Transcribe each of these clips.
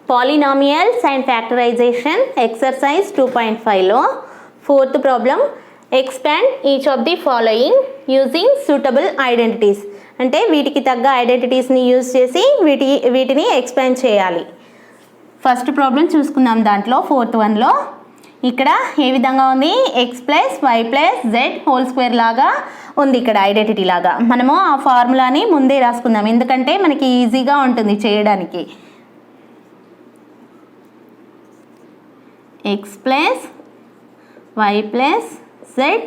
Polynomials and factorisation exercise 2.5లో fourth problem expand each of the following using suitable identities. అంటే వీటికి తగ్గ ఐడెంటిటీస్ని use చేసి వీటిని ఎక్స్పాండ్ చేయాలి. ఫస్ట్ ప్రాబ్లం చూసుకుందాం. దాంట్లో ఫోర్త్ వన్లో ఇక్కడ ఏ విధంగా ఉంది, X plus Y plus Z whole square లాగా ఉంది. ఇక్కడ ఐడెంటిటీ లాగా మనము ఆ ఫార్ములాని ముందే రాసుకుందాం, ఎందుకంటే మనకి ఈజీగా ఉంటుంది చేయడానికి. X plus Y plus Z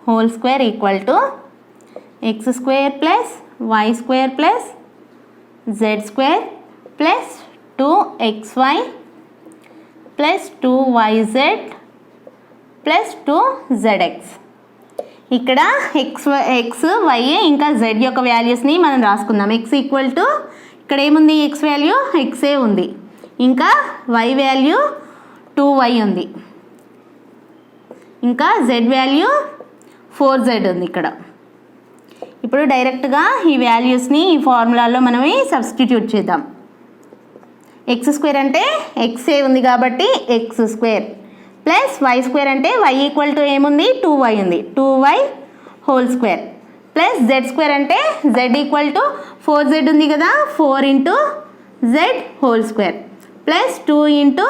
whole square equal to X square plus Y square plus Z square plus 2xy plus 2yz plus 2zx. ఇక్కడ ఎక్స్ వై ఇంకా జెడ్ యొక్క వాల్యూస్ని మనం రాసుకుందాం. ఎక్స్ ఈక్వల్ టు ఇక్కడ ఏముంది, ఎక్స్ వాల్యూ ఎక్సే ఉంది, ఇంకా Y value 2y ఉంది, ఇంకా జెడ్ వాల్యూ 4z ఉంది ఇక్కడ. ఇప్పుడు డైరెక్ట్గా ఈ వాల్యూస్ని ఈ ఫార్ములాలో మనమే సబ్స్టిట్యూట్ చేద్దాం. ఎక్స్ స్క్వేర్ అంటే ఎక్సే ఉంది కాబట్టి X square plus Y square అంటే వై ఈక్వల్ టు ఏముంది, 2y ఉంది, 2y whole square plus Z square అంటే జెడ్ ఈక్వల్ టు 4z ఉంది కదా, 4 into Z whole square plus 2 into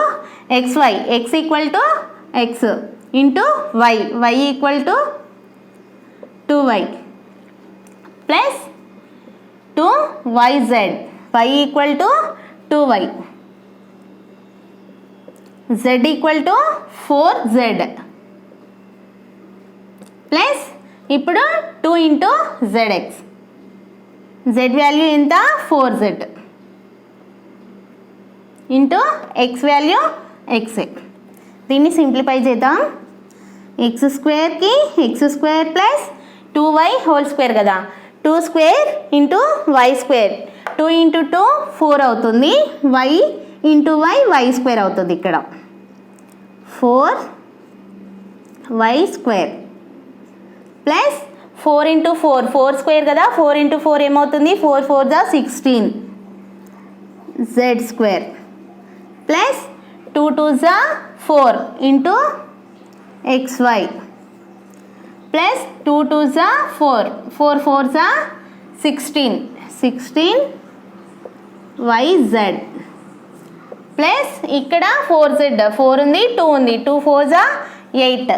xy X equal to X into Y equal to 2y plus 2yz Y equal to 2y z equal to 4z plus ఇప్పుడు 2 into zx, z value ఎంత 4z into x value xే. దీన్ని simplify చేద్దాం. X స్క్వేర్కి X square plus 2y whole square కదా, 2 square into Y square, 2 into 2 4 అవుతుంది, y into Y square అవుతుంది. ఇక్కడ 4y square plus 4 into 4 square కదా, 4 ఇంటూ 4 ఏమవుతుంది, 4 4 జా 16 z స్క్వేర్ ప్లస్ 2 2 జా 4 ఇంటూ xy ప్లస్ 2 2 జా 4 4 4 జా 16 yz ప్లస్ ఇక్కడ 4z 4 ఉంది 2 ఉంది, 2 4 జా 8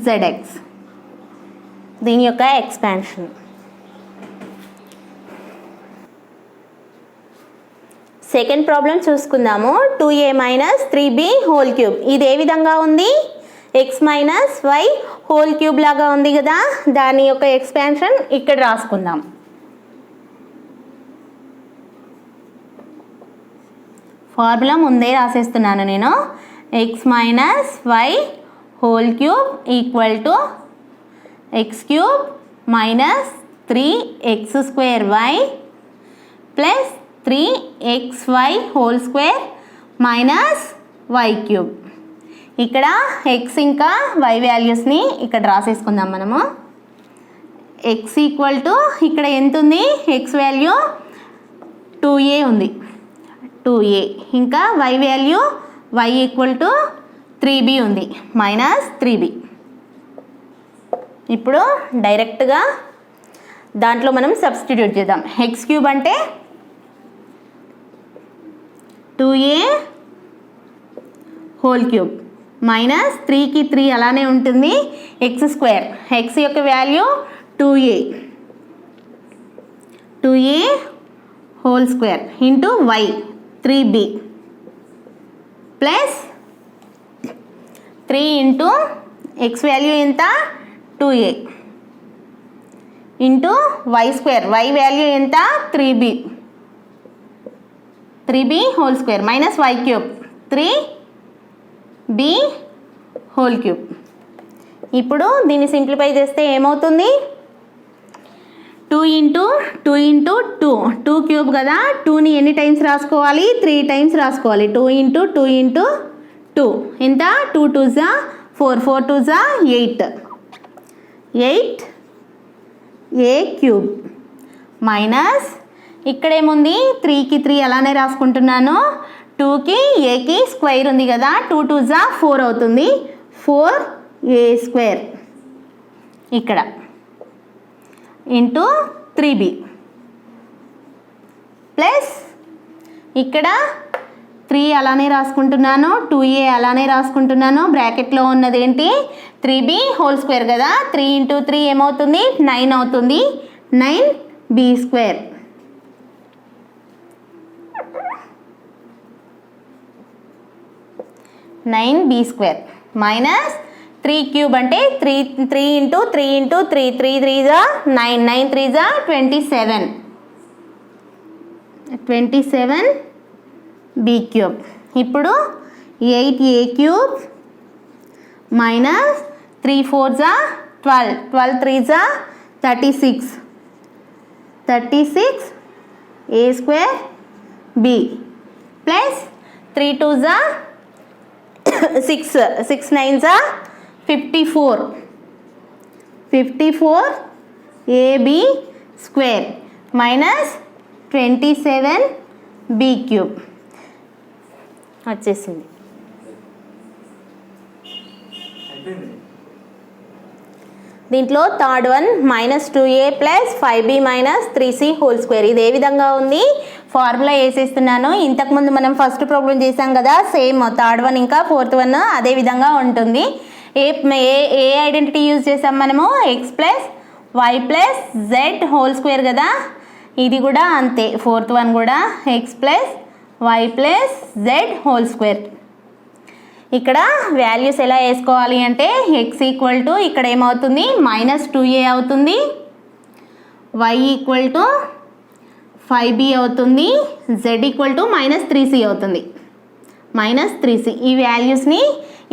zx. దీని యొక్క ఎక్స్పాన్షన్. సెకండ్ ప్రాబ్లం చూసుకుందాము. 2a minus 3b whole cube. ఇది ఏ విధంగా ఉంది, X minus Y whole cube లాగా ఉంది కదా, దాని యొక్క ఎక్స్పాన్షన్ ఇక్కడ రాసుకుందాం. ఫార్ములా ముందే రాసేస్తున్నాను నేను. X minus Y whole cube equal to X cube minus 3x square Y plus 3xy whole square minus Y cube. ఇక్కడ ఎక్స్ ఇంకా వై వాల్యూస్ని ఇక్కడ రాసేసుకుందాం మనము. ఎక్స్ ఈక్వల్ టు ఇక్కడ ఎంత ఉంది, ఎక్స్ వాల్యూ 2a ఉంది, 2a, ఇంకా Y value Y equal to 3b ఉంది, మైనస్ 3b. ఇప్పుడు డైరెక్ట్గా దాంట్లో మనం సబ్స్టిట్యూట్ చేద్దాం. ఎక్స్ క్యూబ్ అంటే 2a హోల్ క్యూబ్ మైనస్ 3కి 3 అలానే ఉంటుంది, ఎక్స్ స్క్వేర్, ఎక్స్ యొక్క value 2a whole square into Y 3b plus 3 into X value ఎంత 2a into Y square, Y value ఎంత 3b whole square minus Y cube 3b whole cube. ఇప్పుడు దీన్ని simplify చేస్తే ఏమవుతుంది, 2 ఇంటూ 2 క్యూబ్ కదా, 2ని ఎన్ని టైమ్స్ రాసుకోవాలి, 3 టైమ్స్ రాసుకోవాలి. 2 ఇంటూ 2 ఎంత, 2 2 జా 4 4 2 జా 8a క్యూబ్ మైనస్ ఇక్కడ ఏముంది 3కి 3 అలానే రాసుకుంటున్నాను. 2కి ఏకి స్క్వేర్ ఉంది కదా, 2 2 జా 4 అవుతుంది, 4a² ఇక్కడ ఇంటూ 3b ప్లస్ ఇక్కడ 3 అలానే రాసుకుంటున్నాను, 2a అలానే రాసుకుంటున్నాను. బ్రాకెట్లో ఉన్నది ఏంటి 3b² కదా, 3 ఇంటూ 3 ఏమవుతుంది 9 అవుతుంది, 9b². 9b² మైనస్ 3³ అంటే 3 ఇంటూ 3 ఇంటూ 3 3 3 జా 9, 9 3 జా 27, 27b³ ఇప్పుడు 8a³ మైనస్ 3 4 జా 12, 12 3 జా 36, 36a²b ప్లస్ 3 2 జా 6, 6 9 జా 54, 54ab² మైనస్ 27b³ వచ్చేసింది. దీంట్లో third one -2a plus 5b minus 3c² ఇది ఏ విధంగా ఉంది, ఫార్ములా వేసేస్తున్నాను. ఇంతకుముందు మనం ఫస్ట్ ప్రాబ్లం చేసాం కదా, సేమ్ థర్డ్ వన్ ఇంకా ఫోర్త్ వన్ అదే విధంగా ఉంటుంది. ఏ ఐడెంటిటీ యూజ్ చేసాం మనము, x plus y plus z² కదా, ఇది కూడా అంతే. ఫోర్త్ వన్ కూడా x plus y plus z². ఇక్కడ వాల్యూస్ ఎలా వేసుకోవాలి అంటే x ఈక్వల్ టు ఇక్కడ ఏమవుతుంది -2a అవుతుంది, y ఈక్వల్ టు 5b అవుతుంది, z ఈక్వల్ టు -3c అవుతుంది, -3c. ఈ వాల్యూస్ని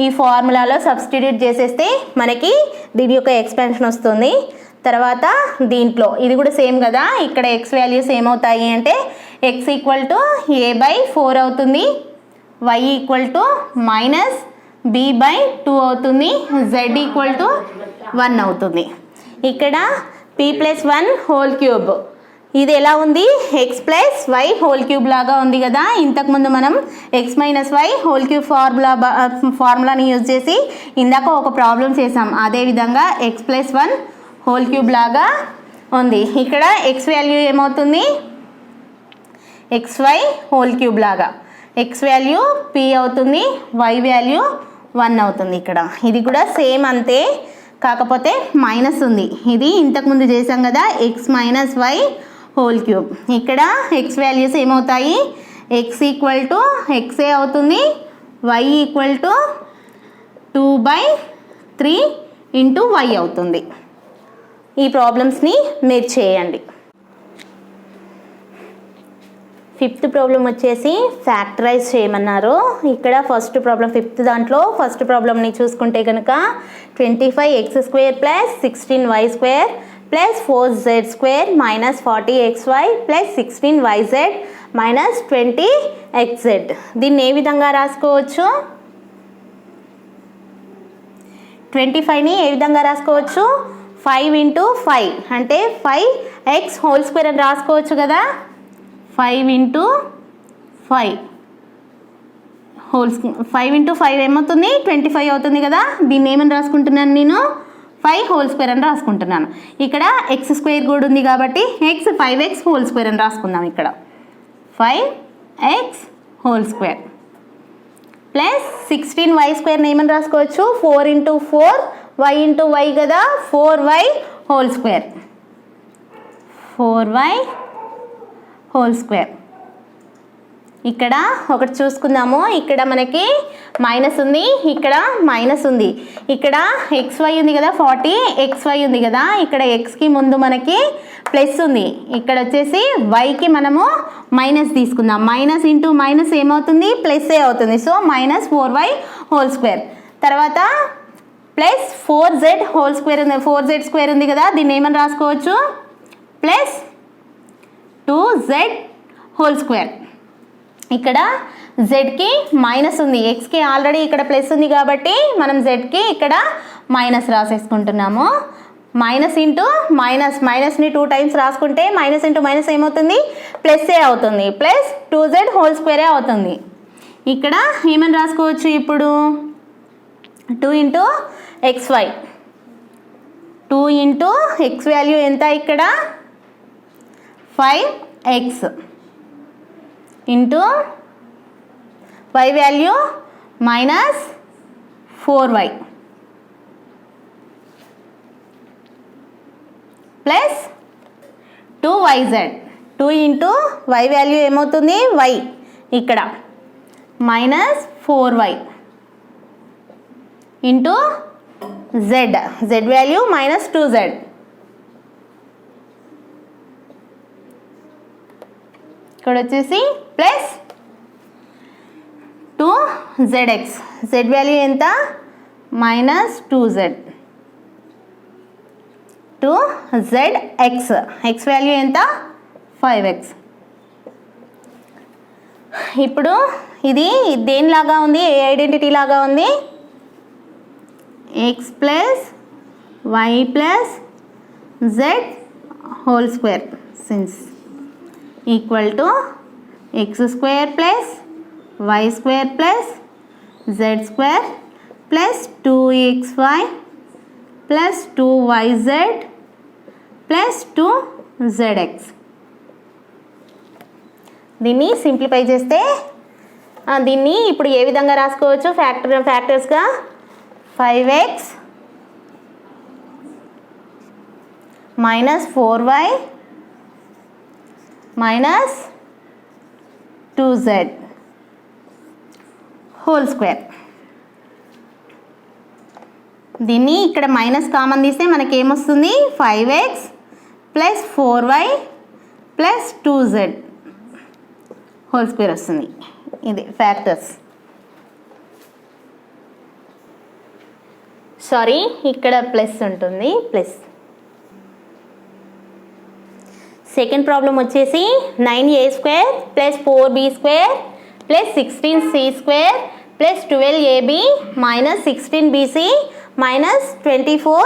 ఈ ఫార్ములాలో సబ్స్టిట్యూట్ చేసేస్తే మనకి దీని యొక్క ఎక్స్పాన్షన్ వస్తుంది. తర్వాత దీంట్లో ఇది కూడా సేమ్ కదా, ఇక్కడ x వాల్యూస్ ఏమవుతాయి అంటే x ఈక్వల్ టు a/4 అవుతుంది, y ఈక్వల్ టు -b/2 అవుతుంది, z ఈక్వల్ టు 1 అవుతుంది. ఇక్కడ p+1³ ఇది ఎలా ఉంది, x ప్లస్ y హోల్³ లాగా ఉంది కదా. ఇంతకుముందు మనం x - y³ ఫార్ములాని యూజ్ చేసి ఇందాక ఒక ప్రాబ్లం చేసాం, అదేవిధంగా x + 1³ లాగా ఉంది. ఇక్కడ x వాల్యూ ఏమవుతుంది xy³ లాగా, x వాల్యూ p అవుతుంది, y వాల్యూ 1 అవుతుంది. ఇక్కడ ఇది కూడా సేమ్ అంతే, కాకపోతే మైనస్ ఉంది. ఇది ఇంతకుముందు చేసాం కదా x - y³ ఇక్కడ x వాల్యూస్ ఏమవుతాయి, x ఈక్వల్ టు xే అవుతుంది, y equal to 2/3 into y అవుతుంది. ఈ ప్రాబ్లమ్స్ని మీరు చేయండి. ఫిఫ్త్ ప్రాబ్లం వచ్చేసి ఫ్యాక్టరైజ్ చేయమన్నారు. ఇక్కడ ఫస్ట్ ప్రాబ్లం ఫిఫ్త్ దాంట్లో ఫస్ట్ ప్రాబ్లమ్ని చూసుకుంటే కనుక 25x² plus 16y² plus 4z² minus 40xy plus 16yz minus 20xz. దీన్ని ఏ విధంగా రాసుకోవచ్చు, 25ని ఏ విధంగా రాసుకోవచ్చు, 5 ఇంటూ 5 అంటే 5x² అని రాసుకోవచ్చు కదా. 5 ఇంటూ 5 ఏమవుతుంది 25 అవుతుంది కదా. దీన్ని ఏమని రాసుకుంటున్నాను నేను, 5² అని రాసుకుంటున్నాను. ఇక్కడ x² కూడా ఉంది కాబట్టి 5x² అని రాసుకుందాం. ఇక్కడ 5x² ప్లస్ 16y² ఏమని రాసుకోవచ్చు, 4 ఇంటూ 4 y ఇంటూ y కదా, 4y² 4y² ఇక్కడ ఒకటి చూసుకుందాము. ఇక్కడ మనకి మైనస్ ఉంది, ఇక్కడ మైనస్ ఉంది, ఇక్కడ xy ఉంది కదా, 40xy ఉంది కదా. ఇక్కడ xకి ముందు మనకి ప్లస్ ఉంది, ఇక్కడ వచ్చేసి yకి మనము మైనస్ తీసుకుందాం. మైనస్ ఇంటూ మైనస్ ఏమవుతుంది, ప్లస్ఏ అవుతుంది. సో -4y² తర్వాత ప్లస్ 4z² ఉంది, 4z² ఉంది కదా. దీన్ని ఏమని రాసుకోవచ్చు, ప్లస్ 2z² ఇక్కడ zకి మైనస్ ఉంది, xకి ఆల్రెడీ ఇక్కడ ప్లస్ ఉంది కాబట్టి మనం zకి ఇక్కడ మైనస్ రాసేసుకుంటున్నాము. మైనస్ ఇంటూ మైనస్, మైనస్ని 2 టైమ్స్ రాసుకుంటే మైనస్ ఇంటూ మైనస్ ఏమవుతుంది, ప్లస్ఏ అవుతుంది, ప్లస్ 2z హోల్ స్క్వేరే అవుతుంది. ఇక్కడ ఏమని రాసుకోవచ్చు ఇప్పుడు, 2 into xy, 2 into x value ఎంత ఇక్కడ 5x into y value minus 4y plus 2yz, 2 into y value ఏమవుతుంది y ఇక్కడ minus 4y into z value minus 2z ఇక్కడ వచ్చేసి ప్లస్ 2zx, z వాల్యూ ఎంత minus 2z, 2zx, x value ఎంత 5x. ఇప్పుడు ఇది దేనిలాగా ఉంది, ఏ ఐడెంటిటీ లాగా ఉంది, x plus y plus z whole square since equal to x square plus y square plus z square plus 2xy plus 2yz plus 2zx. దీన్ని simplify చేస్తే దీన్ని ఇప్పుడు ఏ విధంగా రాసుకోవచ్చు, ఫ్యాక్టర్స్గా 5x minus 4y minus 2z whole square. దీన్ని ఇక్కడ minus common తీస్తే మనకి ఏమొస్తుంది, 5x plus 4y plus 2z whole square వస్తుంది. ఇది ఫ్యాక్టర్స్. సారీ, ఇక్కడ ప్లస్ ఉంటుంది, ప్లస్. సెకండ్ ప్రాబ్లం వచ్చేసి 9a square plus 4b square plus 16c square plus 12ab minus 16bc minus 24ca.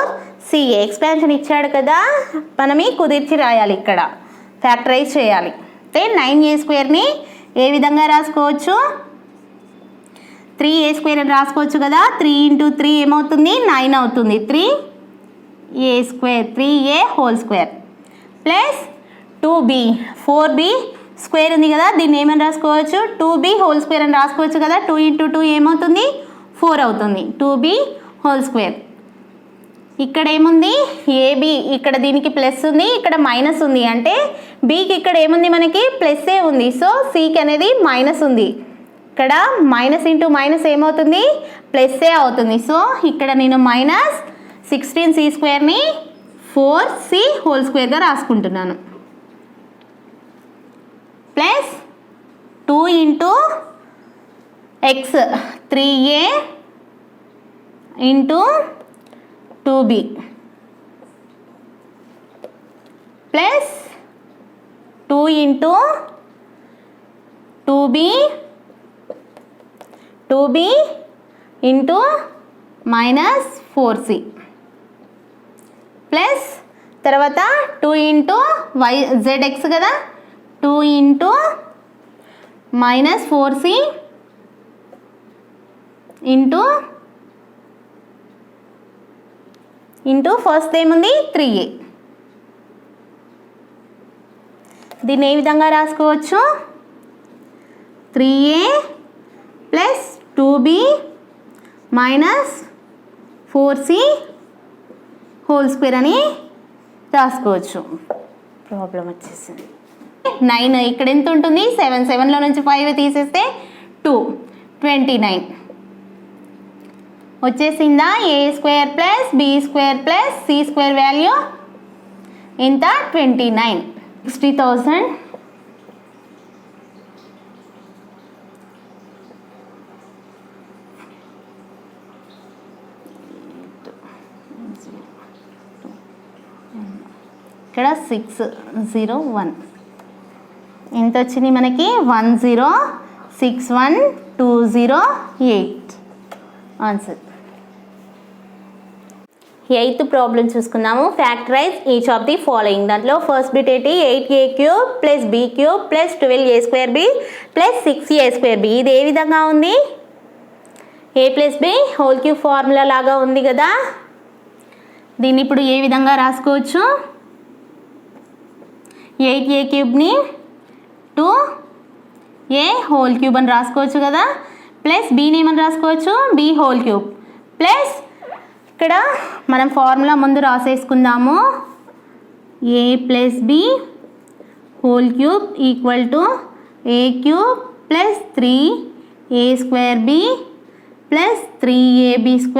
Expansion ఇచ్చాడు కదా, మనమే కుదిర్చి రాయాలి, ఇక్కడ ఫ్యాక్టరైజ్ చేయాలి. అయితే 9a స్క్వేర్ని ఏ విధంగా రాసుకోవచ్చు, 3a స్క్వేర్ అని రాసుకోవచ్చు కదా. 3 ఇంటూ 3 ఏమవుతుంది, 9 అవుతుంది, 3a square, 3a whole square plus 2b, 4b square ఉంది కదా, దీన్ని ఏమని రాసుకోవచ్చు, 2b హోల్ స్క్వేర్ అని రాసుకోవచ్చు కదా. 2 ఇంటూ 2 ఏమవుతుంది, 4 అవుతుంది, 2b హోల్ స్క్వేర్. ఇక్కడ ఏముంది, ఏబి, ఇక్కడ దీనికి ప్లస్ ఉంది, ఇక్కడ మైనస్ ఉంది, అంటే బికి ఇక్కడ ఏముంది, మనకి ప్లస్ఏ ఉంది, సో సికి అనేది మైనస్ ఉంది. ఇక్కడ మైనస్ ఇంటూ మైనస్ ఏమవుతుంది, ప్లస్ఏ అవుతుంది. సో ఇక్కడ నేను మైనస్ 16c స్క్వేర్ని 4c హోల్ స్క్వేర్గా రాసుకుంటున్నాను. Plus 2 into X 3a into 2b plus 2 into 2b into minus 4c plus తర్వాత 2 ఇంటూ zx కదా, 2 into minus 4c into first ఏముంది 3a. దీన్ని ఏ విధంగా రాసుకోవచ్చు, 3a plus 2b minus 4c whole square అని రాసుకోవచ్చు. ప్రాబ్లం వచ్చేసింది 9. ఇక్కడ ఎంత ఉంటుంది, 7, 7లో నుంచి 5 తీసేస్తే 2, 29 వచ్చేసిందా. A square plus B square plus C square value ఎంత, 29. 60,000 ఇక్కడ 601 ఎంత వచ్చింది మనకి, 1061208 ఆన్సర్. ఎయిత్ ప్రాబ్లం చూసుకున్నాము. Factorise each of the following. దాంట్లో ఫస్ట్ బిట్ ఏంటి, 8a³ plus b³ plus 12a²b plus 6a²b. ఇది ఏ విధంగా ఉంది, a plus b whole cube formula లాగా ఉంది కదా. దీన్ని ఇప్పుడు ఏ విధంగా రాసుకోవచ్చు, 8a³ 2a హోల్ క్యూబ్ అని రాసుకోవచ్చు కదా. ప్లస్ బీని ఏమని రాసుకోవచ్చు, b హోల్ క్యూబ్ ప్లస్ ఇక్కడ మనం ఫార్ములా ముందు రాసేసుకుందాము. a plus b whole cube equal to a³ plus 3a²b plus 3ab²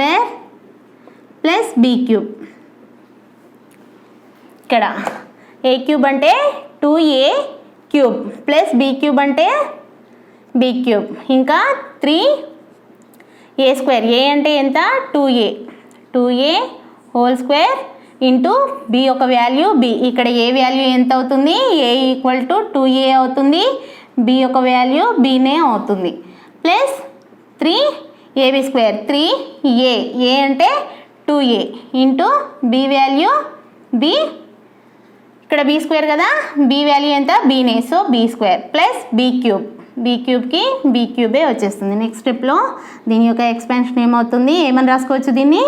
plus b³ ఇక్కడ a³ అంటే 2a³ ప్లస్ b³ అంటే b³ ఇంకా 3a². a అంటే ఎంత, 2a whole square into b ఒక వాల్యూ b. ఇక్కడ a వాల్యూ ఎంత అవుతుంది, a ఈక్వల్ టు 2a అవుతుంది, b ఒక వాల్యూ bనే అవుతుంది. ప్లస్ 3ab², 3a అంటే 2a into b value b. ఇక్కడ b² కదా, b వాల్యూ ఎంత, bనే, so b² plus b³ b³ b³ వచ్చేస్తుంది. నెక్స్ట్ స్టెప్లో దీని యొక్క ఎక్స్పాన్షన్ ఏమవుతుంది, ఏమని రాసుకోవచ్చు దీన్ని,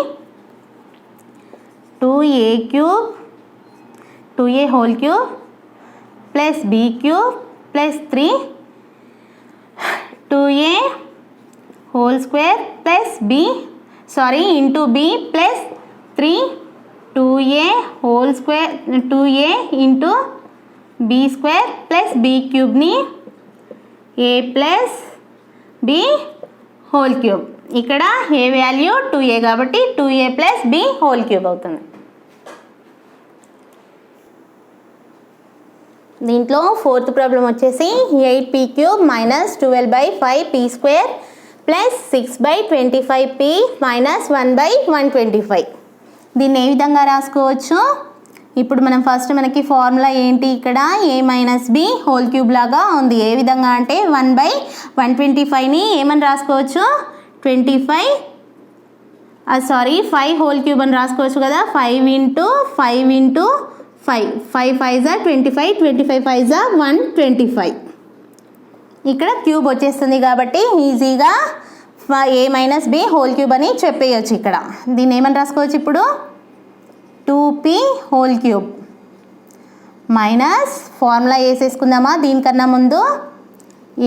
2a³ 2a whole cube plus b³ plus 2a whole square plus into b plus 2a whole square 2a into b² plus b³ a plus b whole cube. ఇక్కడ a value 2a కాబట్టి 2a plus b whole cube అవుతుంది. దీంట్లో fourth problem వచ్చేసి 8p³ minus 12/5p² plus 6/25p minus 1/125. దీన్ని ఏ విధంగా రాసుకోవచ్చు, ఇప్పుడు మనం ఫస్ట్ మనకి ఫార్ములా ఏంటి, ఇక్కడ a minus b whole cube లాగా ఉంది. ఏ విధంగా అంటే 1/125ని ఏమని రాసుకోవచ్చు, 5 హోల్ క్యూబ్ అని రాసుకోవచ్చు కదా. 5 ఇంటూ 5 ఇంటూ 5 5 5 25 25 5 125. ఇక్కడ క్యూబ్ వచ్చేస్తుంది కాబట్టి ఈజీగా a minus b whole cube అని చెప్పేయచ్చు. ఇక్కడ దీన్ని ఏమని రాసుకోవచ్చు, ఇప్పుడు 2p whole cube minus formula వేసేసుకుందామా దీనికన్నా ముందు,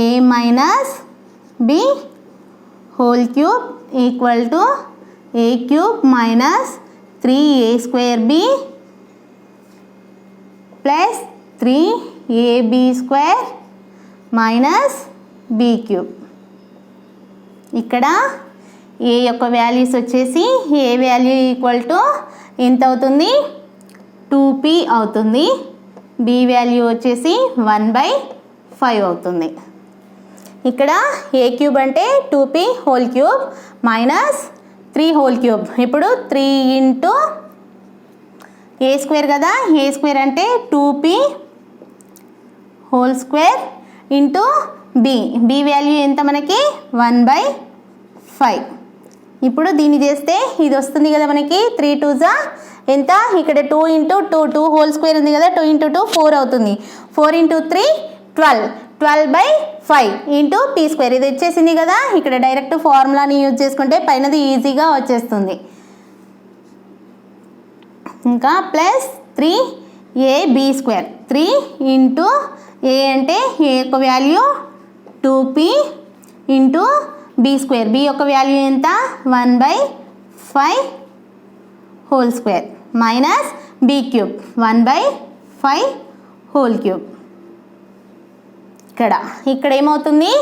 a minus b whole cube equal to a³ minus 3a² plus 3ab² minus b³. ఇక్కడ a యొక్క వాల్యూస్ వచ్చేసి a వాల్యూ ఈక్వల్ టు ఎంత అవుతుంది, 2p అవుతుంది, b వాల్యూ వచ్చేసి 1/5 అవుతుంది. ఇక్కడ a³ అంటే 2p whole cube minus 3 whole cube. ఇప్పుడు 3 ఇంటూ a² కదా, a² అంటే 2p whole square into b value ఎంత మనకి 1/5. ఇప్పుడు దీన్ని చేస్తే ఇది వస్తుంది కదా మనకి, 3 2s ఎంత, ఇక్కడ 2 ఇంటూ 2 హోల్ స్క్వేర్ ఉంది కదా, 2 ఇంటూ 2 4 అవుతుంది, 4 ఇంటూ 3 12/5 ఇంటూ p². ఇది వచ్చేసింది కదా. ఇక్కడ డైరెక్ట్ ఫార్ములాని యూజ్ చేసుకుంటే పైనది ఈజీగా వచ్చేస్తుంది. ఇంకా ప్లస్ 3ab² 3 ఇంటూ a అంటే a యొక్క value 2p into b², b యొక్క వాల్యూ ఎంత 1/5 whole square minus b³ 1/5 whole cube. ఇక్కడ ఏమవుతుంది,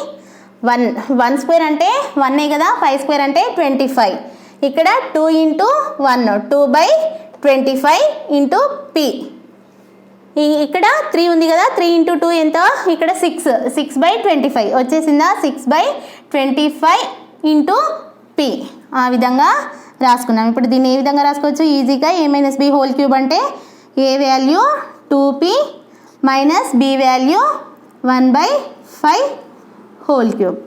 1² అంటే 1 కదా, 5² అంటే 25. ఇక్కడ 2 ఇంటూ 1 2/25 ఇంటూ p. ఇక్కడ 3 ఉంది కదా, 3 ఇంటూ 2 ఎంత, ఇక్కడ 6/25 వచ్చేసిందా, 6/25 ఇంటూ p. ఆ విధంగా రాసుకున్నాం. ఇప్పుడు దీన్ని ఏ విధంగా రాసుకోవచ్చు ఈజీగా, a minus b whole cube అంటే a value 2p minus b value 1/5 whole cube.